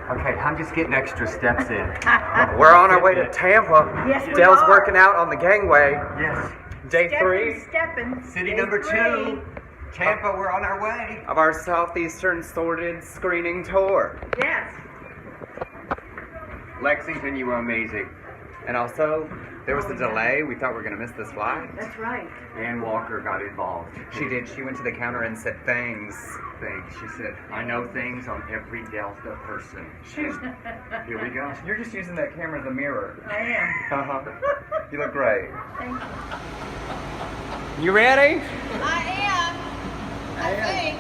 Okay, I'm just getting extra steps in. We're on our way to Tampa. Yes, we Dale's are. working out on the gangway. Yes. Day 3 City number 2. Tampa, we're on our way. of our Southeastern Sordid screening tour. Yes. Lexington, you were amazing. And also, there was a delay. We thought we were going to miss this flight. That's right. Ann Walker got involved. She did. She went to the counter and said things. She said, I know things on every Delta person. Here we go. You're just using that camera as a mirror. I am. You look great. Thank you. You ready? I am. I think.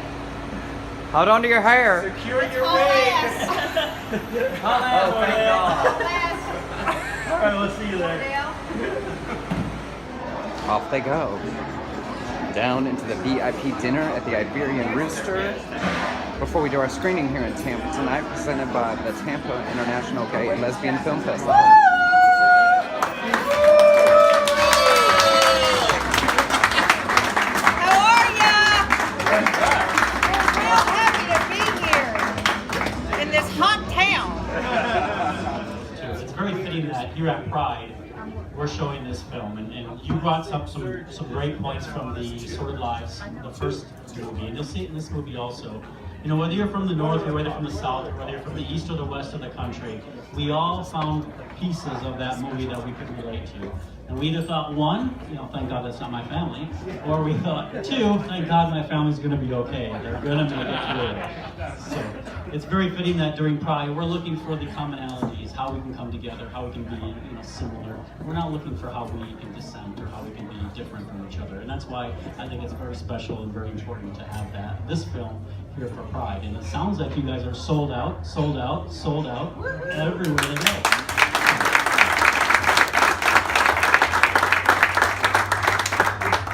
Hold on to your hair. Secure your Tall wig. ass. Oh, thank God. Tall ass. All right, we'll see you there. Dale. Off they go. Down into the VIP dinner at the Iberian Rooster before we do our screening here in Tampa tonight, presented by the Tampa International Gay and Lesbian Film Festival. How are ya? We're real happy to be here in this hot town. It's very fitting that here at Pride, we're showing this film, and you brought up some great points from the Sordid Lives, the first movie, and you'll see it in this movie also. You know, whether you're from the north or whether from the south, or whether you're from the east or the west of the country, we all found pieces of that movie that we could relate to. And we either thought, one, thank God that's not my family, or we thought, two, thank God my family's going to be okay. They're going to make it through. So it's very fitting that during Pride, we're looking for the commonalities, how we can come together, how we can be similar. We're not looking for how we can dissent or how we can be different from each other. And that's why I think it's very special and very important to have this film here for Pride. And it sounds like you guys are sold out everywhere they go.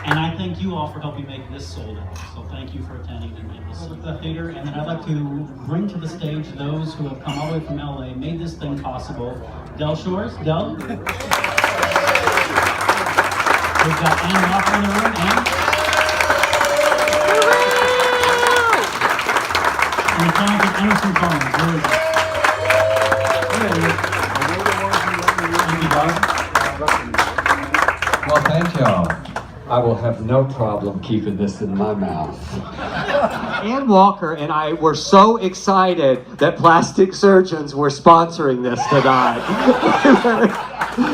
And I thank you all for helping make this sold out. So thank you for attending and we'll see the theater. And then I'd like to bring to the stage those who have come all the way from LA, made this thing possible. Del Shores, Del. We've got Ann Walker in the room, Ann. And the talented Emerson Collins. Where is he? Thank you, Doug. Well, thank y'all. I will have no problem keeping this in my mouth. Ann Walker and I were so excited that plastic surgeons were sponsoring this tonight.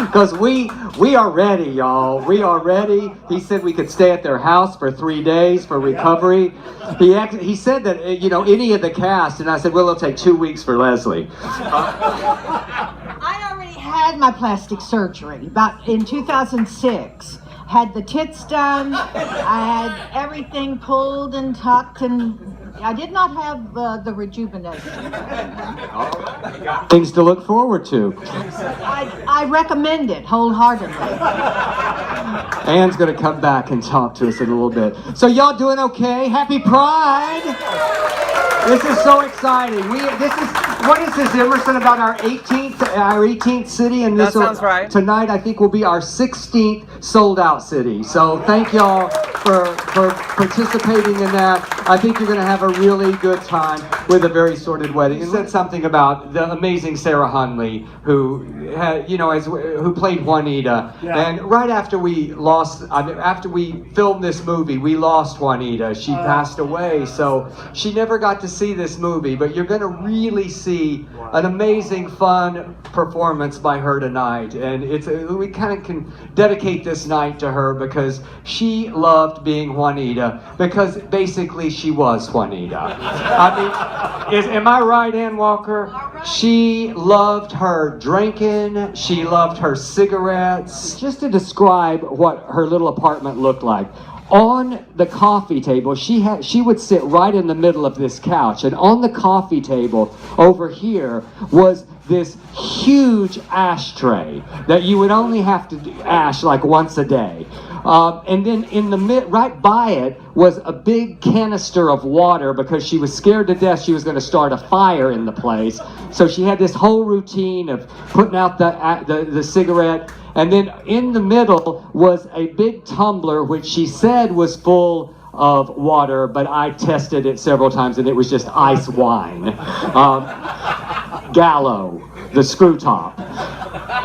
Because we are ready, y'all. We are ready. He said we could stay at their house for 3 days for recovery. He said that, any of the cast, and I said, well, it'll take 2 weeks for Leslie. I already had my plastic surgery about in 2006. Had the tits done, I had everything pulled and tucked, and I did not have the rejuvenation. Things to look forward to. I recommend it wholeheartedly. Ann's going to come back and talk to us in a little bit. So y'all doing okay? Happy Pride! This is so exciting. What is this, Emerson, about our 18th city? And That sounds right. Tonight, I think, will be our 16th sold-out city. So thank y'all for participating in that. I think you're going to have a really good time with A Very Sordid Wedding. You said something about the amazing Sarah Hunley, who played Juanita. Yeah. And right after we filmed this movie, we lost Juanita. She passed away, so she never got to see this movie. But you're going to really see an amazing, fun performance by her tonight. And we kind of can dedicate this night to her because she loved being Juanita, because basically she was Juanita. Am I right, Ann Walker? She loved her drinking, she loved her cigarettes. Just to describe what her little apartment looked like. On the coffee table, she would sit right in the middle of this couch, and on the coffee table over here was this huge ashtray that you would only have to ash like once a day. And then right by it was a big canister of water because she was scared to death she was going to start a fire in the place. So she had this whole routine of putting out the cigarette. And then in the middle was a big tumbler, which she said was full of water, but I tested it several times and it was just ice wine. gallows, the screw top.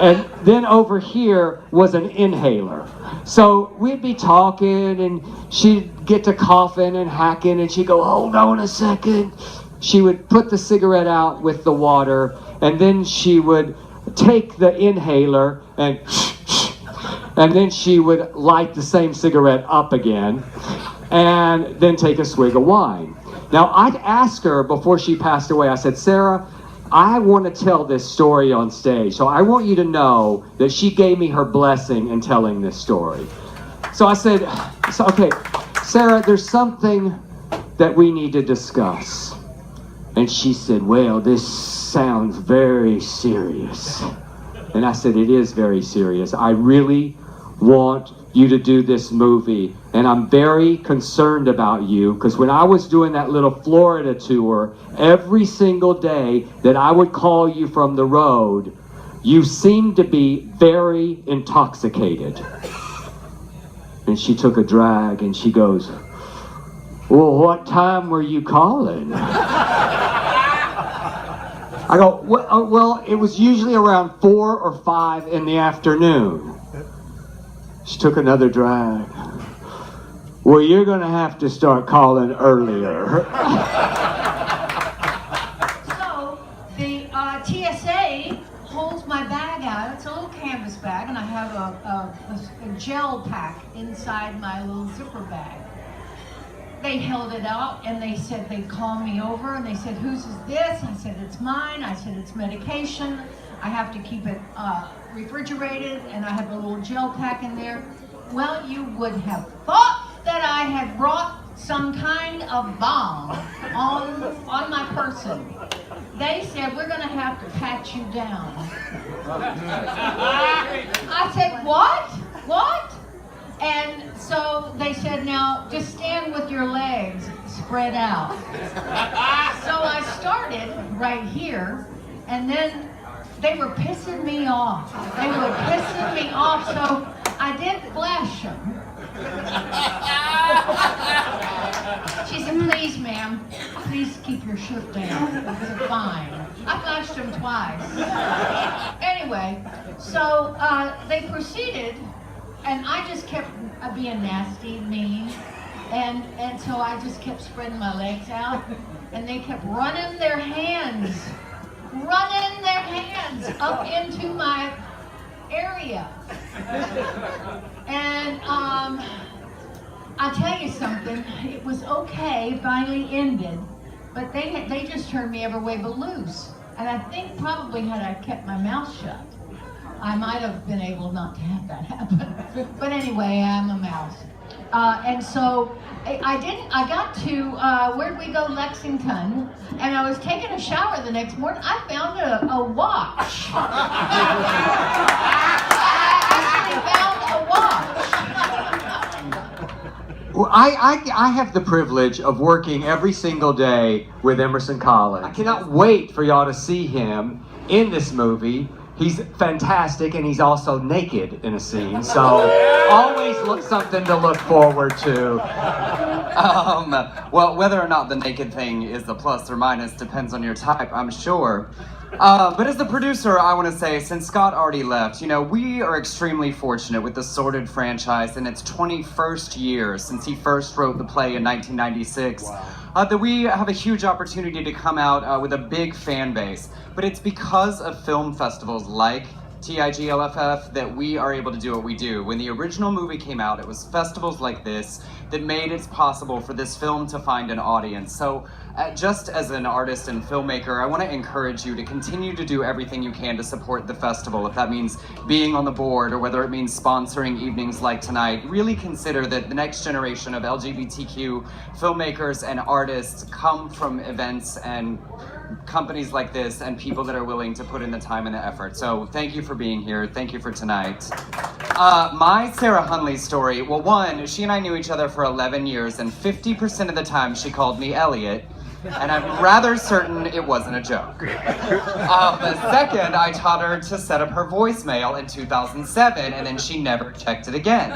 And then over here was an inhaler. So we'd be talking and she'd get to coughing and hacking and she'd go, hold on a second. She would put the cigarette out with the water and then she would take the inhaler and then she would light the same cigarette up again and then take a swig of wine. Now I'd ask her before she passed away, I said, Sarah, I want to tell this story on stage, so I want you to know that she gave me her blessing in telling this story. So I said, okay, Sarah, there's something that we need to discuss. And she said, well, this sounds very serious. And I said, it is very serious. I really want you to do this movie. And I'm very concerned about you because when I was doing that little Florida tour, every single day that I would call you from the road, you seemed to be very intoxicated. And she took a drag and she goes, well, what time were you calling? I go, well, it was usually around 4 or 5 in the afternoon. She took another drag. Well, you're going to have to start calling earlier. So the TSA holds my bag out. It's a little canvas bag, and I have a gel pack inside my little zipper bag. They held it out and they said they'd call me over and they said, whose is this? I said, it's mine. I said, it's medication. I have to keep it refrigerated and I have a little gel pack in there. Well, you would have thought that I had brought some kind of bomb on my person. They said, we're gonna have to pat you down. I said, what? What? And so they said, now just stand with your legs spread out. So I started right here, and then they were pissing me off. They were pissing me off, so I did flash them. She said, please, ma'am, please keep your shirt down. I said, fine. I flashed them twice. Anyway, so they proceeded. And I just kept being nasty, mean, and so I just kept spreading my legs out, and they kept running their hands up into my area. And I'll tell you something, it was okay, finally ended, but they just turned me every way but loose. And I think probably had I kept my mouth shut, I might have been able not to have that happen. But anyway, I'm a mouse. And so I got to, where'd we go? Lexington. And I was taking a shower the next morning. I found a watch. I actually found a watch. Well, I have the privilege of working every single day with Emerson Collins. I cannot wait for y'all to see him in this movie. He's fantastic, and he's also naked in a scene, so always something to look forward to. Well, whether or not the naked thing is a plus or minus depends on your type, I'm sure. But as the producer, I want to say, since Scott already left, you know, we are extremely fortunate with the Sordid franchise in its 21st year since he first wrote the play in 1996. Wow. That we have a huge opportunity to come out with a big fan base. But it's because of film festivals like TIGLFF that we are able to do what we do. When the original movie came out, it was festivals like this that made it possible for this film to find an audience. So just as an artist and filmmaker, I want to encourage you to continue to do everything you can to support the festival. If that means being on the board or whether it means sponsoring evenings like tonight, really consider that the next generation of LGBTQ filmmakers and artists come from events and companies like this and people that are willing to put in the time and the effort. So thank you for being here. Thank you for tonight. My Sarah Hunley story, well, one, she and I knew each other for 11 years and 50% of the time she called me Elliot. And I'm rather certain it wasn't a joke. Second, I taught her to set up her voicemail in 2007, and then she never checked it again.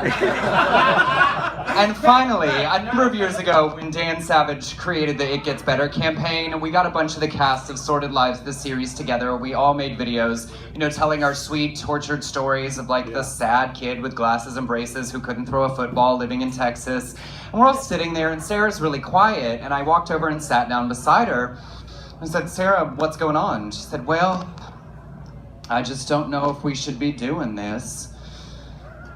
And finally, a number of years ago, when Dan Savage created the It Gets Better campaign, we got a bunch of the cast of Sordid Lives, the series, together. We all made videos, you know, telling our sweet, tortured stories of like the sad kid with glasses and braces who couldn't throw a football living in Texas. And we're all sitting there, and Sarah's really quiet, and I walked over and sat down beside her. I said, "Sarah, what's going on?" She said, "Well, I just don't know if we should be doing this.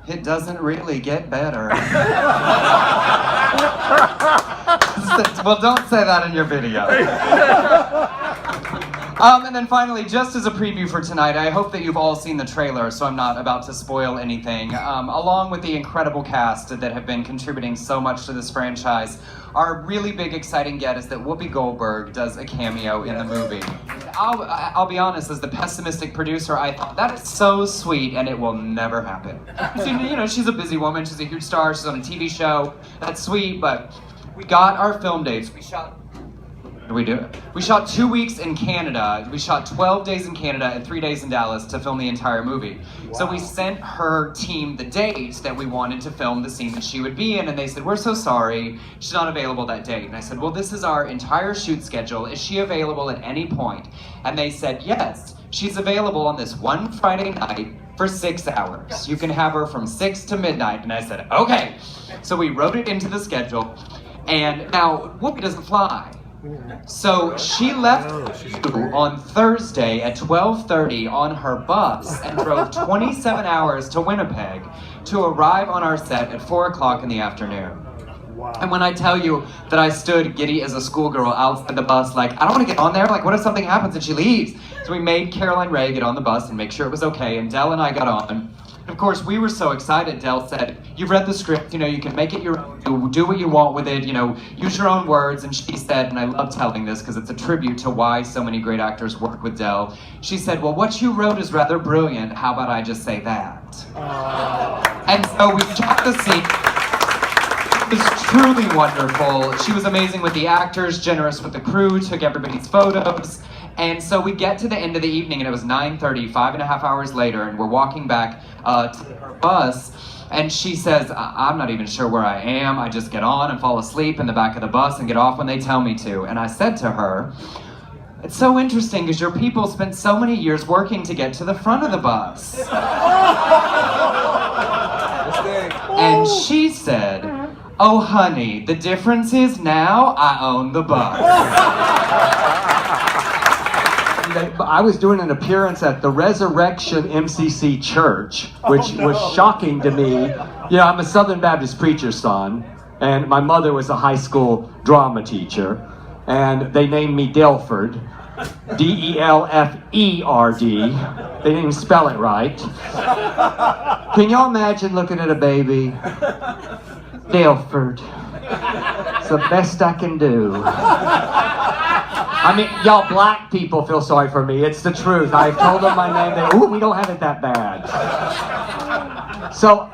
It doesn't really get better." I said, "Well, don't say that in your video." And then finally, just as a preview for tonight, I hope that you've all seen the trailer, so I'm not about to spoil anything. Along with the incredible cast that have been contributing so much to this franchise, our really big exciting get is that Whoopi Goldberg does a cameo in the movie. I'll be honest, as the pessimistic producer, I thought, that is so sweet and it will never happen. So, you know, she's a busy woman, she's a huge star, she's on a TV show, that's sweet, but we got our film dates. We shot 2 weeks in Canada. We shot 12 days in Canada and 3 days in Dallas to film the entire movie. Wow. So we sent her team the dates that we wanted to film the scene that she would be in, and they said, "We're so sorry, she's not available that date." And I said, "Well, this is our entire shoot schedule. Is she available at any point?" And they said, "Yes, she's available on this one Friday night for 6 hours. You can have her from 6 to midnight." And I said, "Okay." So we wrote it into the schedule, and now Whoopi doesn't fly. So she left on Thursday at 12:30 on her bus and drove 27 hours to Winnipeg to arrive on our set at 4 o'clock in the afternoon. Wow. And when I tell you that I stood giddy as a schoolgirl outside the bus, like, I don't want to get on there, like, what if something happens and she leaves? So we made Caroline Ray get on the bus and make sure it was okay, and Dell and I got on. Of course, we were so excited. Dell said, "You've read the script, you know, you can make it your own, do what you want with it, you know, use your own words." And she said, and I love telling this because it's a tribute to why so many great actors work with Dell. She said, "Well, what you wrote is rather brilliant. How about I just say that?" And so we shot the scene. It was truly wonderful. She was amazing with the actors, generous with the crew, took everybody's photos. And so we get to the end of the evening, and it was 9:30, 5.5 hours later, and we're walking back to her bus, and she says, "I'm not even sure where I am. I just get on and fall asleep in the back of the bus and get off when they tell me to." And I said to her, "It's so interesting because your people spent so many years working to get to the front of the bus." And she said, "Oh honey, the difference is now I own the bus." I was doing an appearance at the Resurrection MCC Church, which was shocking to me. You know, I'm a Southern Baptist preacher's son, and my mother was a high school drama teacher, and they named me Delford, D-E-L-F-E-R-D. They didn't even spell it right. Can y'all imagine looking at a baby? Delford. It's the best I can do. I mean, y'all black people feel sorry for me. It's the truth. I've told them my name. They, "Ooh, we don't have it that bad." So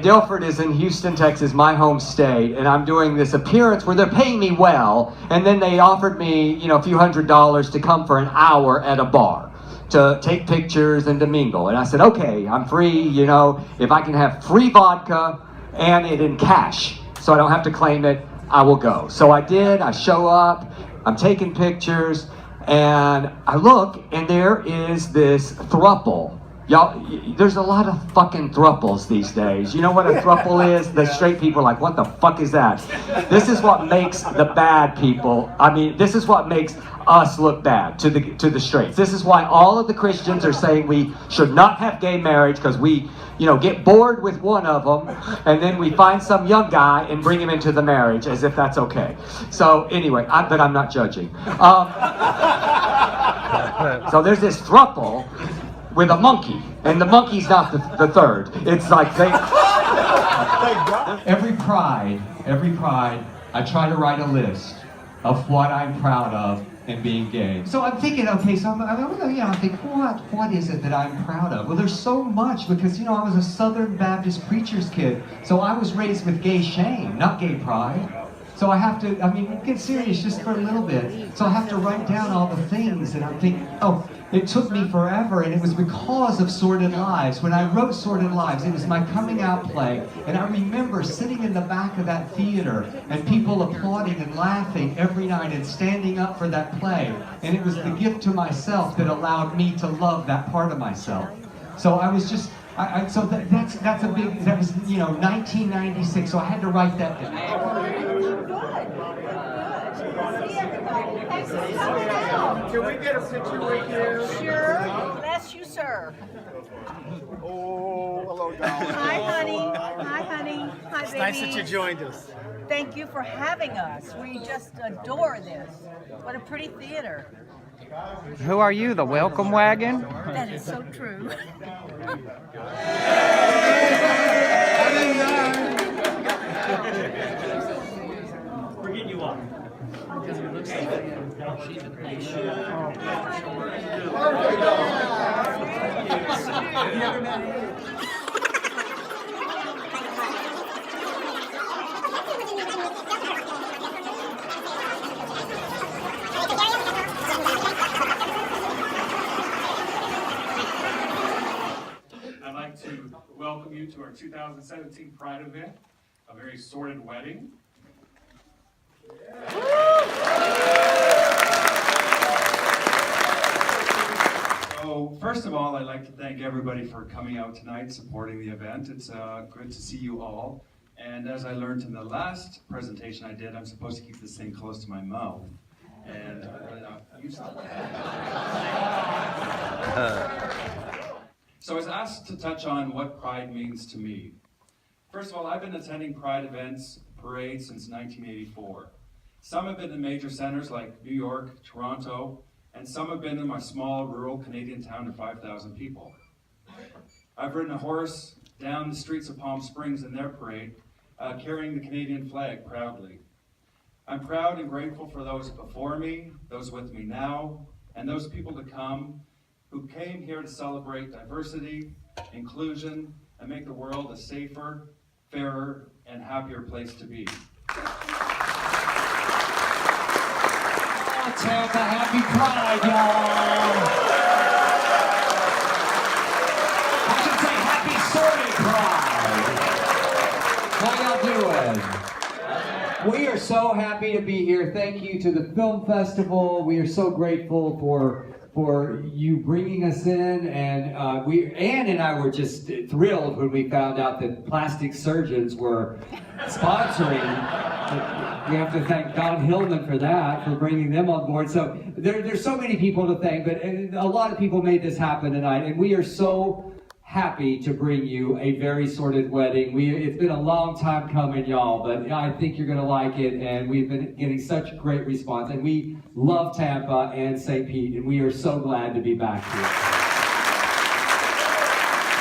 Delford is in Houston, Texas, my home state, and I'm doing this appearance where they're paying me well, and then they offered me, you know, a few $100s to come for an hour at a bar to take pictures and to mingle. And I said, "Okay, I'm free, you know, if I can have free vodka and it in cash, so I don't have to claim it, I will go." So I did. I show up. I'm taking pictures, and I look, and there is this throuple. Y'all, there's a lot of fucking thruples these days. You know what a throuple is? The straight people are like, "What the fuck is that?" This is what makes the bad people, this is what makes us look bad to the straights. This is why all of the Christians are saying we should not have gay marriage, because we, you know, get bored with one of them, and then we find some young guy and bring him into the marriage as if that's okay. So anyway, but I'm not judging. So there's this throuple with a monkey, and the monkey's not the third. It's like every pride, I try to write a list of what I'm proud of in being gay. So I'm thinking, okay, so I'm thinking, what is it that I'm proud of? Well, there's so much, because, you know, I was a Southern Baptist preacher's kid, so I was raised with gay shame, not gay pride. So I have to, I mean, get serious just for a little bit. So I have to write down all the things, and I think, oh, it took me forever, and it was because of Sordid Lives. When I wrote Sordid Lives, it was my coming out play, and I remember sitting in the back of that theater, and people applauding and laughing every night and standing up for that play. And it was the gift to myself that allowed me to love that part of myself. So I was just, so that's a big, that was, you know, 1996, so I had to write that down. Can we get a picture with you? Sure. Bless you, sir. Oh, hello, darling. Hi, honey. Hi, honey. Hi, baby. Nice that you joined us. Thank you for having us. We just adore this. What a pretty theater. Who are you, the welcome wagon? That is so true. We're getting you up. Because it looks like I'd like to welcome you to our 2017 Pride event, A Very Sordid Wedding. So, first of all, I'd like to thank everybody for coming out tonight, supporting the event. It's good to see you all. And as I learned in the last presentation I did, I'm supposed to keep this thing close to my mouth. And so I was asked to touch on what Pride means to me. First of all, I've been attending Pride events, parades since 1984. Some have been in major centers like New York, Toronto, and some have been in my small rural Canadian town of 5,000 people. I've ridden a horse down the streets of Palm Springs in their parade, carrying the Canadian flag proudly. I'm proud and grateful for those before me, those with me now, and those people to come who came here to celebrate diversity, inclusion, and make the world a safer, fairer, and happier place to be. Tampa, happy Pride, y'all! I should say happy Sordid Pride! How y'all doing? We are so happy to be here. Thank you to the film festival. We are so grateful for you bringing us in, and Ann and I were just thrilled when we found out that plastic surgeons were sponsoring. We have to thank Don Hillman for that, for bringing them on board. So there's so many people to thank, but a lot of people made this happen tonight, and we are so happy to bring you A Very Sordid Wedding. It's been a long time coming, y'all, but I think you're going to like it, and we've been getting such great response, and we love Tampa and St. Pete, and we are so glad to be back here.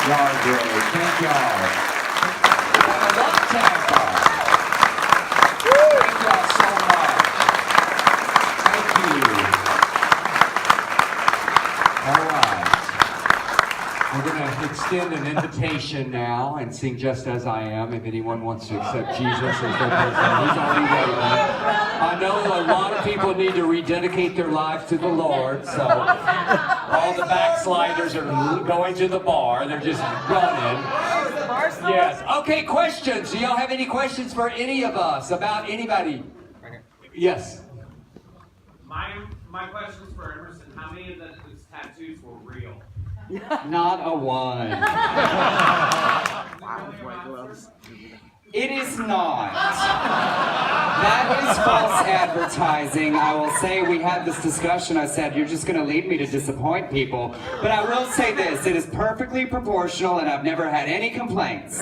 Y'all are great. Thank y'all. I love Tampa. Thank y'all so much. Thank you. All right. We're going to extend an invitation now and sing Just As I Am if anyone wants to accept Jesus as their person. He's already waiting. I know a lot of people need to rededicate their lives to the Lord, so all the backsliders are going to the bar. They're just running. Yes. Okay, questions. Do y'all have any questions for any of us about anybody? Yes. My question's for Emerson. How many of those tattoos were real? Not a one. It is not. That is false advertising. I will say we had this discussion. I said, you're just going to lead me to disappoint people. But I will say this, it is perfectly proportional and I've never had any complaints.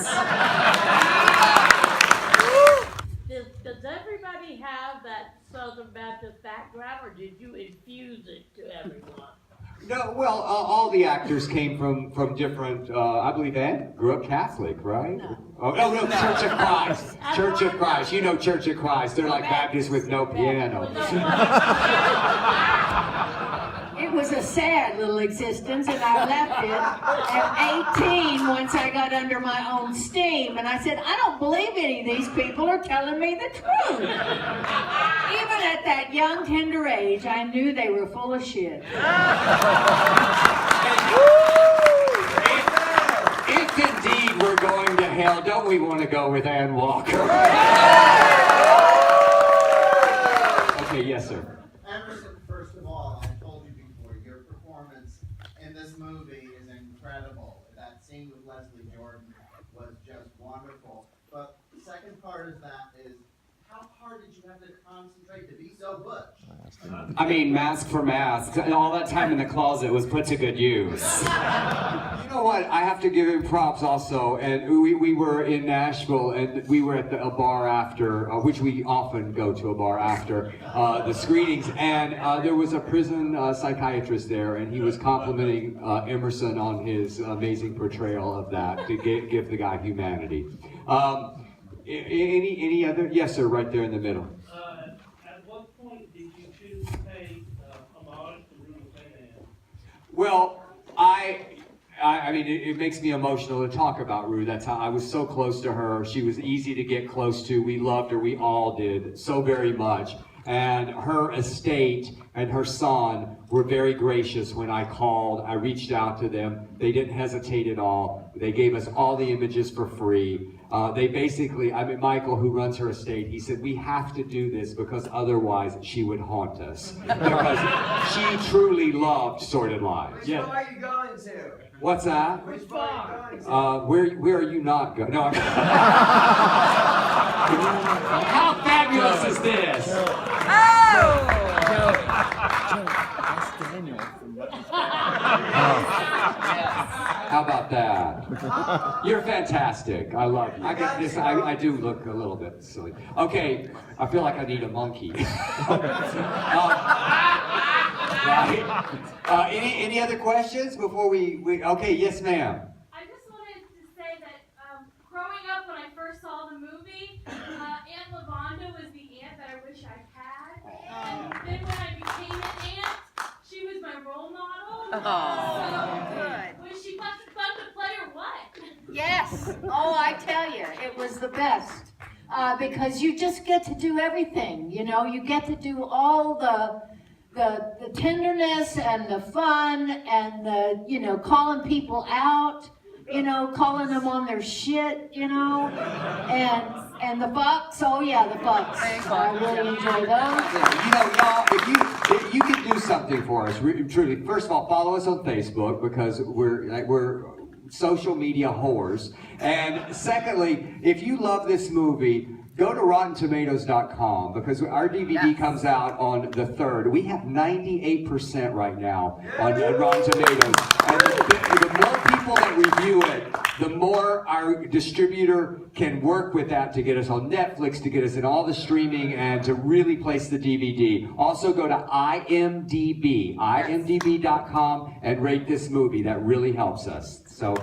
Does everybody have that Southern Baptist background, or did you infuse it to everyone? No, well, all the actors came from different, I believe Ann grew up Catholic, right? No. Oh, no, Church of Christ. Church of Christ. You know Church of Christ. They're like Baptists with no piano. It was a sad little existence, and I left it at 18 once I got under my own steam. And I said, I don't believe any of these people are telling me the truth. Even at that young, tender age, I knew they were full of shit. If indeed we're going to hell, don't we want to go with Ann Walker? Okay, yes, sir. Emerson, first of all, I told you before, your performance in this movie is incredible. That scene with Leslie Jordan was just wonderful. But the second part of that is, how hard did you have to concentrate to be so butch? I mean, mask for mask. All that time in the closet was put to good use. You know what? I have to give him props also. And we were in Nashville, and we were at a bar after, which we often go to a bar after the screenings. And there was a prison psychiatrist there, and he was complimenting Emerson on his amazing portrayal of that to give the guy humanity. Any other? Yes, sir. Right there in the middle. At what point did you choose to pay homage to Ruth Van? Well, I mean, it makes me emotional to talk about Rue. That's how I was so close to her. She was easy to get close to. We loved her. We all did so very much. And her estate and her son were very gracious when I called. I reached out to them. They didn't hesitate at all. They gave us all the images for free. They basically, I mean, Michael, who runs her estate, he said, we have to do this because otherwise she would haunt us. Because she truly loved Sordid Lives. Which bar are you going to? What's that? Which bar are you going to? Where are you not going? No, how fabulous is this? How about that? You're fantastic. I love you. I get this. I do look a little bit silly. Okay, I feel like I need a monkey. Right? Any other questions before we? Okay, yes, ma'am. I just wanted to say that growing up when I first saw the movie, Aunt Lavonda was the aunt that I wish I had. And then when I became an aunt, she was my role model. Oh, good. Was she fun to play or what? Yes. Oh, I tell you, it was the best. Because you just get to do everything, you know. You get to do all the tenderness and the fun and the, you know, calling people out, you know, calling them on their shit, you know, and the fucks. Oh yeah, the fucks. I really enjoy those. You know, y'all, if you can do something for us, truly. First of all, follow us on Facebook because we're social media whores. And secondly, if you love this movie, go to RottenTomatoes.com because our DVD comes out on the 3rd. We have 98% right now on Rotten Tomatoes. And the more people that review it, the more our distributor can work with that to get us on Netflix, to get us in all the streaming, and to really place the DVD. Also go to imdb.com, and rate this movie. That really helps us. So,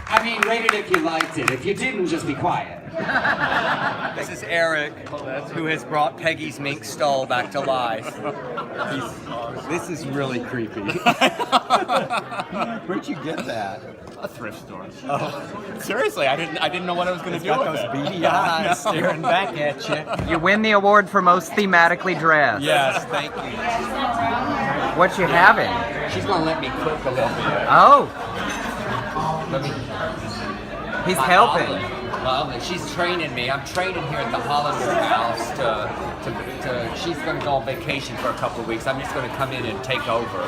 I mean, rate it if you liked it. If you didn't, just be quiet. This is Eric, who has brought Peggy's mink stole back to life. This is really creepy. Where'd you get that? A thrift store. Oh, seriously, I didn't know what I was going to do with those it. beady eyes staring back at you. You win the award for most thematically dressed. Yes, thank you. What you having? She's gonna let me cook a little bit. Oh, Let me. he's helping. Well, she's training me. I'm training here at the Hollander House she's going to go on vacation for a couple of weeks. I'm just going to come in and take over.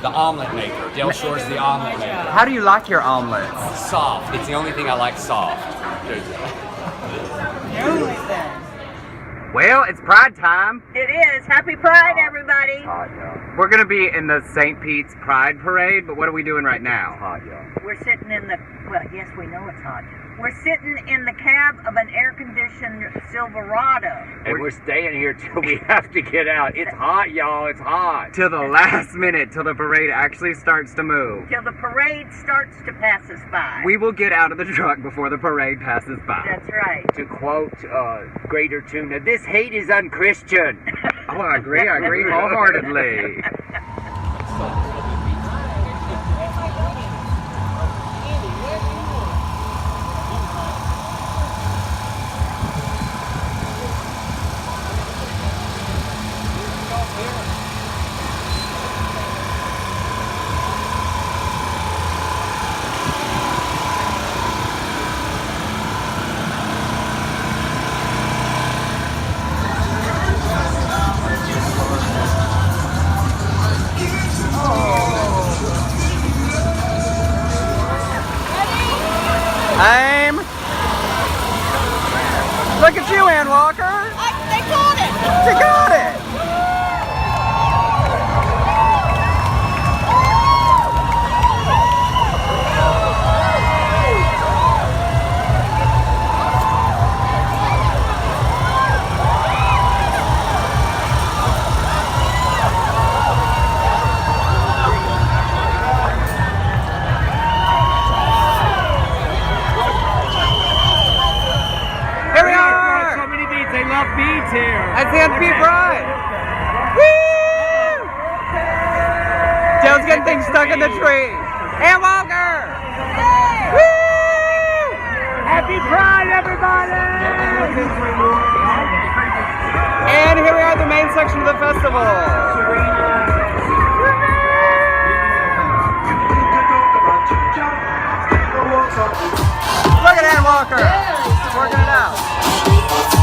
The omelet maker. Del Shore's the omelet maker. How do you like your omelets? Soft. It's the only thing I like soft. Well, it's Pride time. It is. Happy Pride, everybody. We're going to be in the St. Pete's Pride Parade, but what are we doing right now? We're sitting in the, well, yes, we know it's hot. We're sitting in the cab of an air-conditioned Silverado. And we're staying here till we have to get out. It's hot, y'all. It's hot. Till the last minute, till the parade actually starts to move. Till the parade starts to pass us by. We will get out of the truck before the parade passes by. That's right. To quote Greater Tuna, this hate is unchristian. Oh, I agree wholeheartedly. Ann Walker? They got it. She got it. Here we are! So many beads. They love beads here. That's the MP Bride. Woo! Joe's getting things stuck in the tree. Ann Walker! Woo! Happy Pride, everybody! And here we are at the main section of the festival. Look at Ann Walker. She's working it out.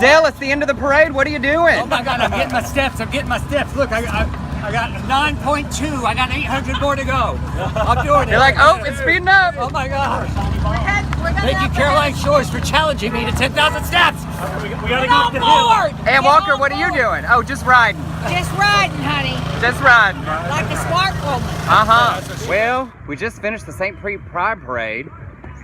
Dale, it's the end of the parade. What are you doing? Oh my God, I'm getting my steps. I'm getting my steps. Look, I got 9.2. I got 800 more to go. I'm doing it. You're like, oh, it's speeding up. Oh my gosh. Thank you, Caroline Shores, for challenging me to 10,000 steps. We gotta go up the hill. Ann Walker, what are you doing? Oh, just riding. Just riding, honey. Just riding. Like a smart woman. Uh-huh. Well, we just finished the St. Pride Parade.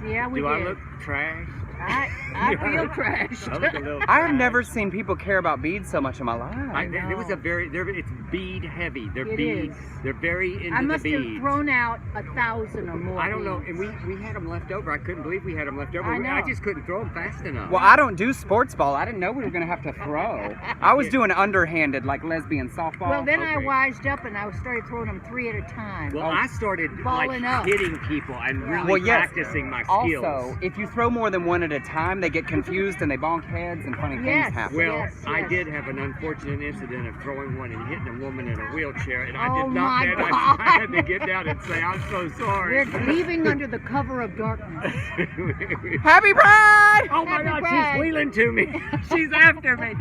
Yeah, we Do did. I look trash? I feel trashed. I look a little I've never seen people care about beads so much in my life. It was it's bead heavy. They're It beads. is. They're very into I the must beads. have thrown out 1,000 or more. I don't know, beads. and we had them left over. I couldn't believe we had them left over. I know. I just couldn't throw them fast enough. Well, I don't do sports ball. I didn't know we were going to have to throw. I was doing underhanded, like lesbian softball. Well, then I wised up and I started throwing them 3 at a time. Well, I started Balling up. hitting people and really Well, yes. practicing my skills. Also, if you throw more than one at a time, they get confused and they bonk heads and funny things happen. Well, I did have an unfortunate incident of throwing one and hitting a woman in a wheelchair, and I Oh did not. my Man, God. I had to get down and say I'm so sorry. We're leaving under the cover of darkness. Happy Pride! Oh my Happy God, Pride. she's wheeling to me. She's after me.